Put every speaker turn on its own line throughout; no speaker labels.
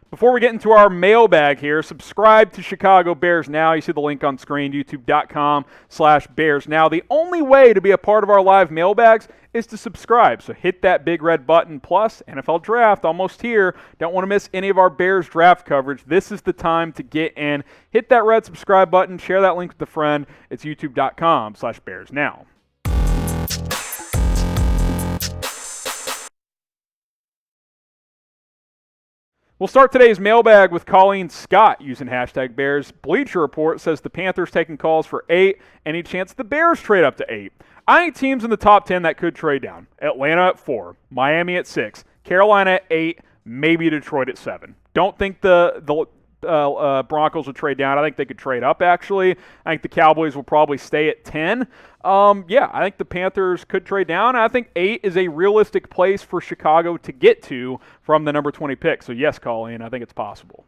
Before we get into our mailbag here, subscribe to Chicago Bears Now. You see the link on screen, youtube.com/Bears Now. The only way to be a part of our live mailbags is to subscribe. So hit that big red button. Plus, NFL Draft almost here. Don't want to miss any of our Bears draft coverage. This is the time to get in. Hit that red subscribe button. Share that link with a friend. It's youtube.com/Bears Now. We'll start today's mailbag with Colleen Scott using hashtag Bears. Bleacher Report says the Panthers taking calls for 8. Any chance the Bears trade up to 8? I think teams in the top 10 that could trade down. Atlanta at 4, Miami at 6, Carolina at 8, maybe Detroit at 7. Don't think the Broncos will trade down. I think they could trade up, actually. I think the Cowboys will probably stay at 10. I think the Panthers could trade down. I think 8 is a realistic place for Chicago to get to from the number 20 pick. So, yes, Colleen, I think it's possible.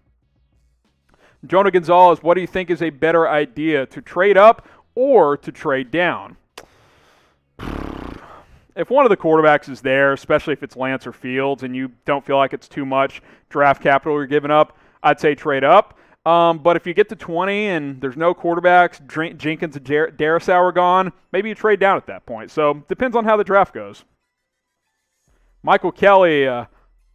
Jonah Gonzalez, what do you think is a better idea, to trade up or to trade down? If one of the quarterbacks is there, especially if it's Lance or Fields, and you don't feel like it's too much draft capital you're giving up, I'd say trade up. But if you get to 20 and there's no quarterbacks, Jenkins and Darrisaw are gone, maybe you trade down at that point. So depends on how the draft goes. Michael Kelly,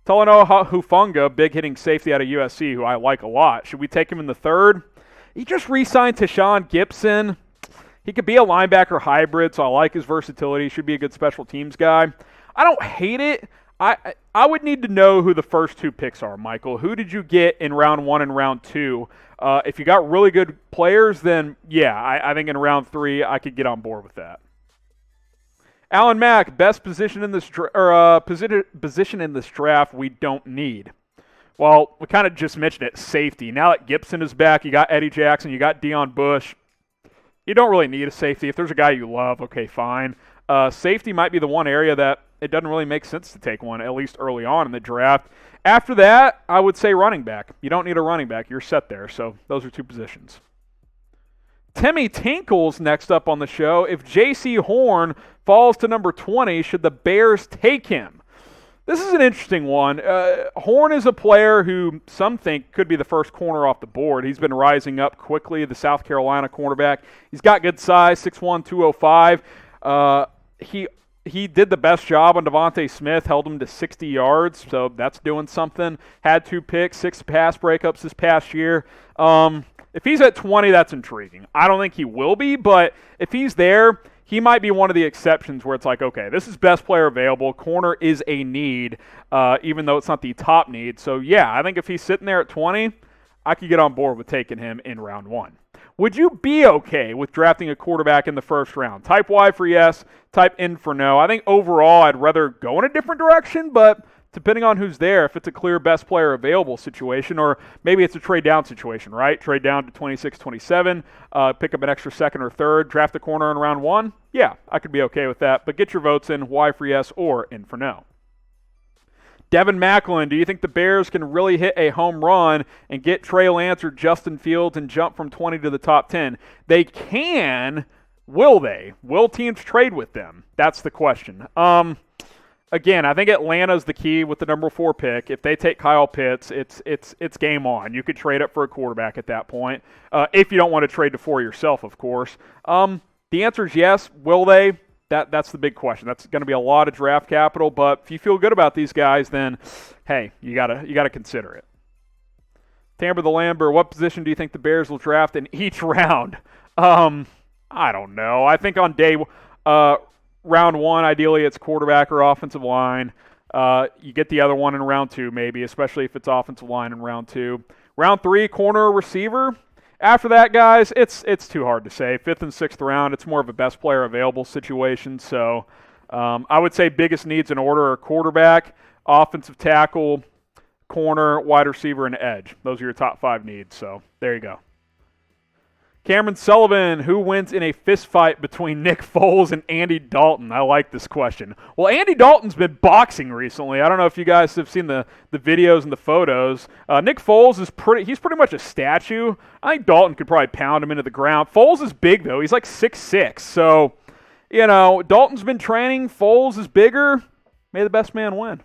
Talanoa Hufanga, big hitting safety out of USC, who I like a lot. Should we take him in the 3rd? He just re-signed Tashawn Gibson. He could be a linebacker hybrid, so I like his versatility. He should be a good special teams guy. I don't hate it. I would need to know who the first 2 picks are, Michael. Who did you get in round 1 and round 2? If you got really good players, then yeah, I think in round 3 I could get on board with that. Alan Mack, best position in this position in this draft we don't need. Well, we kind of just mentioned it, safety. Now that Gibson is back, you got Eddie Jackson, you got Deion Bush. You don't really need a safety. If there's a guy you love, okay, fine. Safety might be the one area that it doesn't really make sense to take one, at least early on in the draft. After that, I would say running back. You don't need a running back. You're set there. So those are 2 positions. Timmy Tinkle's next up on the show. If Jaycee Horn falls to number 20, should the Bears take him? This is an interesting one. Horn is a player who some think could be the first corner off the board. He's been rising up quickly, the South Carolina cornerback. He's got good size, 6'1", 205. He did the best job on Devontae Smith, held him to 60 yards, so that's doing something. Had 2 picks, 6 pass breakups this past year. If he's at 20, that's intriguing. I don't think he will be, but if he's there, he might be one of the exceptions where it's like, okay, this is best player available. Corner is a need, even though it's not the top need. So, yeah, I think if he's sitting there at 20, I could get on board with taking him in round 1. Would you be okay with drafting a quarterback in the first round? Type Y for yes, type N for no. I think overall I'd rather go in a different direction, but depending on who's there, if it's a clear best player available situation, or maybe it's a trade down situation, right? Trade down to 26, 27, pick up an extra 2nd or 3rd, draft the corner in round 1. Yeah, I could be okay with that, but get your votes in, Y for yes or N for no. Devin Macklin, do you think the Bears can really hit a home run and get Trey Lance or Justin Fields and jump from 20 to the top 10? They can. Will they? Will teams trade with them? That's the question. Again, I think Atlanta's the key with the number 4 pick. If they take Kyle Pitts, it's game on. You could trade up for a quarterback at that point, if you don't want to trade to 4 yourself, of course. The answer is yes. Will they? That's the big question. That's going to be a lot of draft capital, but if you feel good about these guys, then hey, you gotta consider it. Tambor The Lambor, what position do you think the Bears will draft in each round? I don't know. I think on round 1, ideally it's quarterback or offensive line. You get the other one in round 2, maybe, especially if it's offensive line in round 2. Round 3, corner or receiver. After that, guys, it's too hard to say. 5th and 6th round, it's more of a best player available situation. So I would say biggest needs in order are quarterback, offensive tackle, corner, wide receiver, and edge. Those are your top 5 needs. So there you go. Cameron Sullivan, who wins in a fist fight between Nick Foles and Andy Dalton? I like this question. Well, Andy Dalton's been boxing recently. I don't know if you guys have seen the videos and the photos. Nick Foles he's pretty much a statue. I think Dalton could probably pound him into the ground. Foles is big, though. He's like 6'6". So, Dalton's been training. Foles is bigger. May the best man win.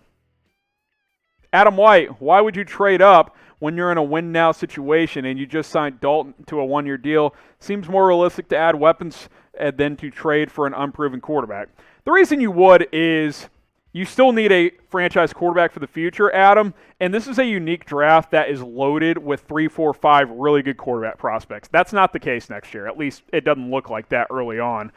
Adam White, why would you trade up when you're in a win-now situation and you just signed Dalton to a one-year deal? Seems more realistic to add weapons than to trade for an unproven quarterback. The reason you would is you still need a franchise quarterback for the future, Adam, and this is a unique draft that is loaded with 3, 4, 5 really good quarterback prospects. That's not the case next year. At least it doesn't look like that early on.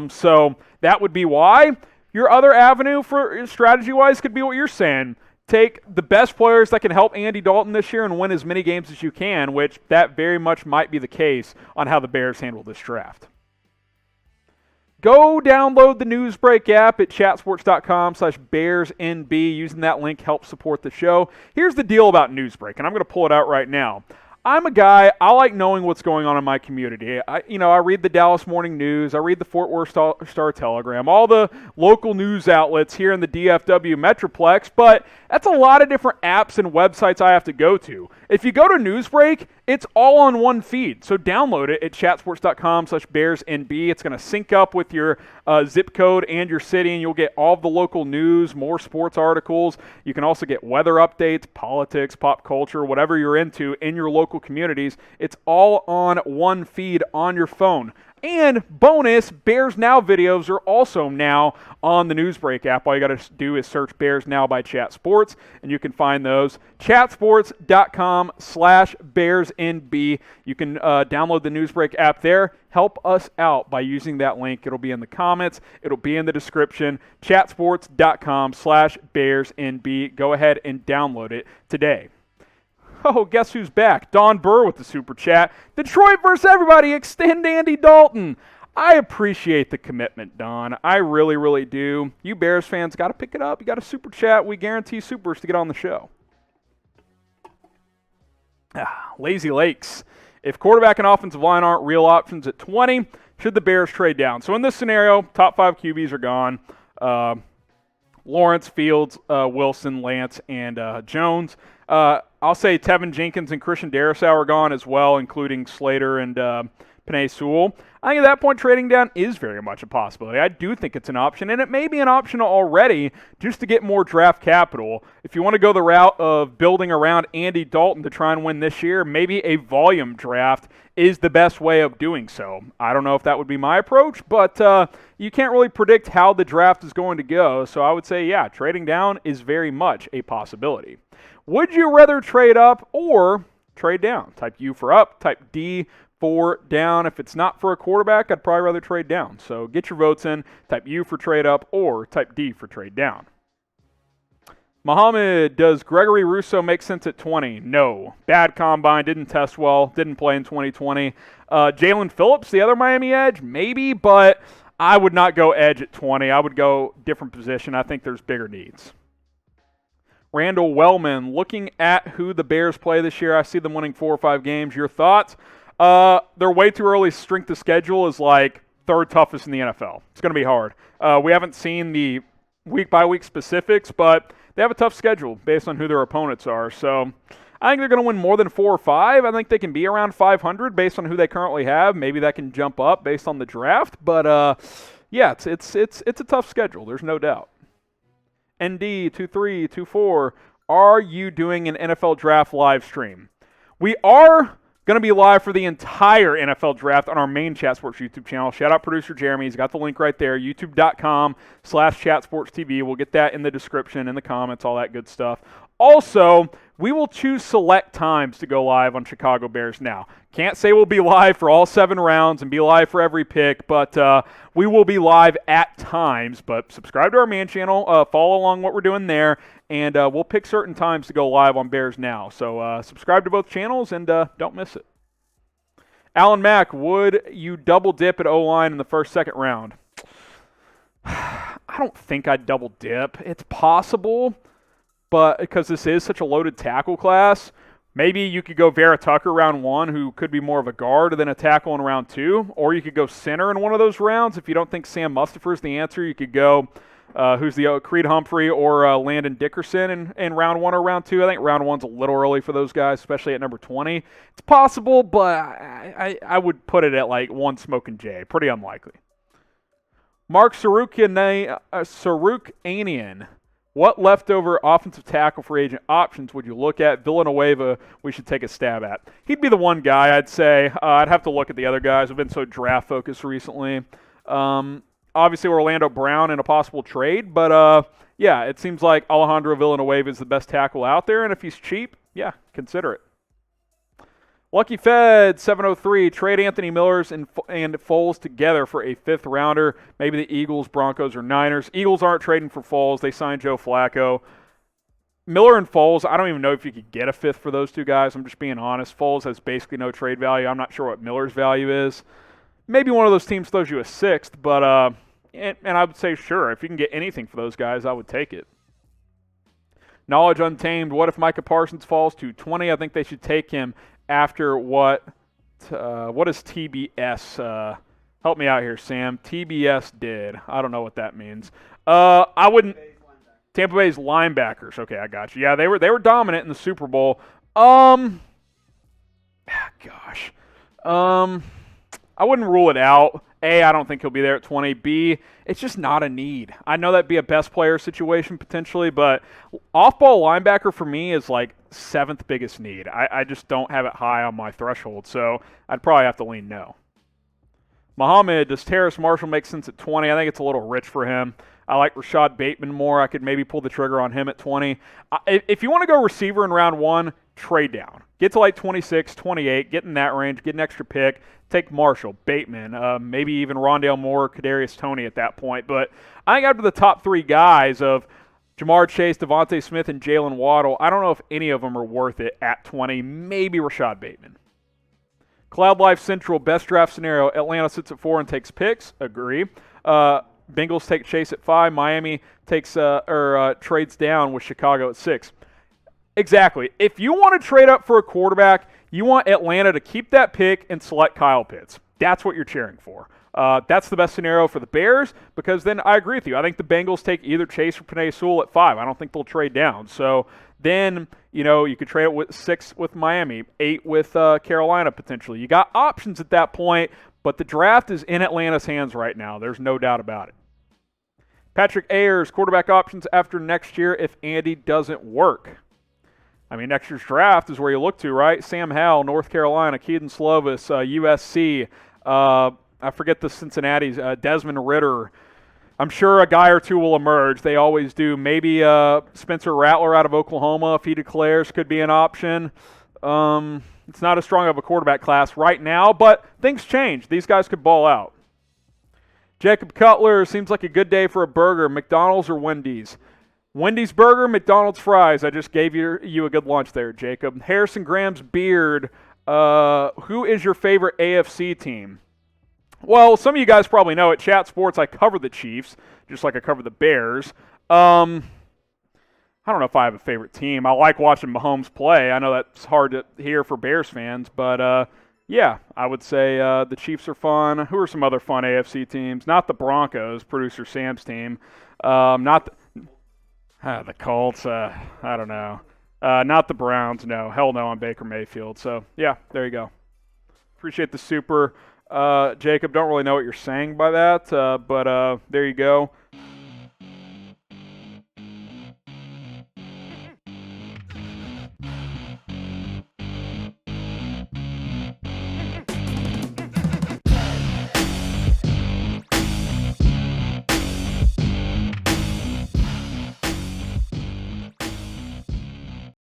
So that would be why. Your other avenue for strategy-wise could be what you're saying. Take the best players that can help Andy Dalton this year and win as many games as you can, which that very much might be the case on how the Bears handle this draft. Go download the Newsbreak app at chatsports.com/BearsNB. Using that link helps support the show. Here's the deal about Newsbreak, and I'm going to pull it out right now. I'm a guy, I like knowing what's going on in my community. I read the Dallas Morning News, I read the Fort Worth Star-Telegram, all the local news outlets here in the DFW Metroplex, but that's a lot of different apps and websites I have to go to. If you go to Newsbreak, it's all on one feed, so download it at chatsports.com/BearsNB. It's going to sync up with your zip code and your city, and you'll get all of the local news, more sports articles. You can also get weather updates, politics, pop culture, whatever you're into in your local communities. It's all on one feed on your phone. And bonus, Bears Now videos are also now on the Newsbreak app. All you got to do is search Bears Now by Chat Sports, and you can find those. Chatsports.com/BearsNB. You can download the Newsbreak app there. Help us out by using that link. It'll be in the comments. It'll be in the description. Chatsports.com/BearsNB. Go ahead and download it today. Oh, guess who's back? Don Burr with the super chat. Detroit versus everybody. Extend Andy Dalton. I appreciate the commitment, Don. I really, really do. You Bears fans got to pick it up. You got to super chat. We guarantee supers to get on the show. Lazy Lakes. If quarterback and offensive line aren't real options at 20, should the Bears trade down? So in this scenario, top 5 QBs are gone. Lawrence, Fields, Wilson, Lance, and Jones. I'll say Tevin Jenkins and Christian Darrisaw are gone as well, including Slater and Penei Sewell. I think at that point, trading down is very much a possibility. I do think it's an option, and it may be an option already just to get more draft capital. If you want to go the route of building around Andy Dalton to try and win this year, maybe a volume draft is the best way of doing so. I don't know if that would be my approach, but you can't really predict how the draft is going to go. So I would say, yeah, trading down is very much a possibility. Would you rather trade up or trade down? Type U for up, type D for down. If it's not for a quarterback, I'd probably rather trade down. So get your votes in. Type U for trade up or type D for trade down. Mohamed, does Gregory Rousseau make sense at 20? No. Bad combine, didn't test well, didn't play in 2020. Jalen Phillips, the other Miami edge, maybe, but I would not go edge at 20. I would go different position. I think there's bigger needs. Randall Wellman, looking at who the Bears play this year, I see them winning 4 or 5 games. Your thoughts? They're way too early. Strength of schedule is like 3rd toughest in the NFL. It's going to be hard. We haven't seen the week-by-week specifics, but they have a tough schedule based on who their opponents are. So I think they're going to win more than 4 or 5. I think they can be around 500 based on who they currently have. Maybe that can jump up based on the draft. But, yeah, it's a tough schedule. There's no doubt. ND2324, are you doing an NFL draft live stream? We are going to be live for the entire NFL draft on our main Chat Sports YouTube channel. Shout out producer Jeremy. He's got the link right there, youtube.com/chatsportstv. We'll get that in the description, in the comments, all that good stuff. Also, we will choose select times to go live on Chicago Bears Now. Can't say we'll be live for all 7 rounds and be live for every pick, but we will be live at times. But subscribe to our main channel, follow along what we're doing there, and we'll pick certain times to go live on Bears Now. So subscribe to both channels and don't miss it. Alan Mack, would you double dip at O-line in the first, second round? I don't think I'd double dip. It's possible. But because this is such a loaded tackle class, maybe you could go Vera Tucker round 1, who could be more of a guard than a tackle in round 2. Or you could go center in one of those rounds. If you don't think Sam Mustipher is the answer, you could go Creed Humphrey or Landon Dickerson in round 1 or round 2. I think round 1's a little early for those guys, especially at number 20. It's possible, but I would put it at like 1 Smokin' J. Pretty unlikely. Mark Sarookanian. What leftover offensive tackle free agent options would you look at? Villanueva, we should take a stab at. He'd be the one guy, I'd say. I'd have to look at the other guys. I've been so draft-focused recently. Obviously, Orlando Brown in a possible trade, but yeah, it seems like Alejandro Villanueva is the best tackle out there, and if he's cheap, yeah, consider it. LuckyFed 703, trade Anthony Millers and Foles together for a 5th rounder. Maybe the Eagles, Broncos, or Niners. Eagles aren't trading for Foles. They signed Joe Flacco. Miller and Foles, I don't even know if you could get a 5th for those two guys. I'm just being honest. Foles has basically no trade value. I'm not sure what Miller's value is. Maybe one of those teams throws you a 6th, but and I would say sure. If you can get anything for those guys, I would take it. Knowledge Untamed, what if Micah Parsons falls to 20? I think they should take him after what is TBS? Help me out here, Sam. TBS did. I don't know what that means. I wouldn't. Tampa Bay's linebackers. Okay, I got you. Yeah, they were dominant in the Super Bowl. Gosh. I wouldn't rule it out. A, I don't think he'll be there at 20. B, it's just not a need. I know that'd be a best player situation potentially, but off-ball linebacker for me is like 7th biggest need. I just don't have it high on my threshold, so I'd probably have to lean no. Mohamed, does Terrace Marshall make sense at 20? I think it's a little rich for him. I like Rashad Bateman more. I could maybe pull the trigger on him at 20. If you want to go receiver in round 1, trade down. Get to like 26, 28, get in that range, get an extra pick. Take Marshall, Bateman, maybe even Rondale Moore, Kadarius Toney at that point. But I think after the top 3 guys of Jamar Chase, Devontae Smith, and Jalen Waddle, I don't know if any of them are worth it at 20. Maybe Rashad Bateman. CloudLifeCentral, best draft scenario. Atlanta sits at 4 and takes picks. Agree. Bengals take Chase at 5. Miami takes trades down with Chicago at 6. Exactly. If you want to trade up for a quarterback, you want Atlanta to keep that pick and select Kyle Pitts. That's what you're cheering for. That's the best scenario for the Bears because then I agree with you. I think the Bengals take either Chase or Penei Sewell at 5. I don't think they'll trade down. So then, you could trade it with 6 with Miami, 8 with Carolina potentially. You got options at that point, but the draft is in Atlanta's hands right now. There's no doubt about it. Patrick Ayers, quarterback options after next year if Andy doesn't work. I mean, next year's draft is where you look to, right? Sam Howell, North Carolina, Keaton Slovis, USC. I forget the Cincinnati's, Desmond Ridder. I'm sure a guy or two will emerge. They always do. Maybe Spencer Rattler out of Oklahoma, if he declares, could be an option. It's not as strong of a quarterback class right now, but things change. These guys could ball out. Jacob Cutler, seems like a good day for a burger. McDonald's or Wendy's? Wendy's burger, McDonald's fries. I just gave you a good lunch there, Jacob. Harrison Graham's beard. Who is your favorite AFC team? Well, some of you guys probably know at Chat Sports I cover the Chiefs, just like I cover the Bears. I don't know if I have a favorite team. I like watching Mahomes play. I know that's hard to hear for Bears fans, but yeah, I would say the Chiefs are fun. Who are some other fun AFC teams? Not the Broncos, producer Sam's team. Not the Colts. I don't know. Not the Browns. No. Hell no on Baker Mayfield. So, yeah, there you go. Appreciate the super. Jacob, don't really know what you're saying by that, but there you go.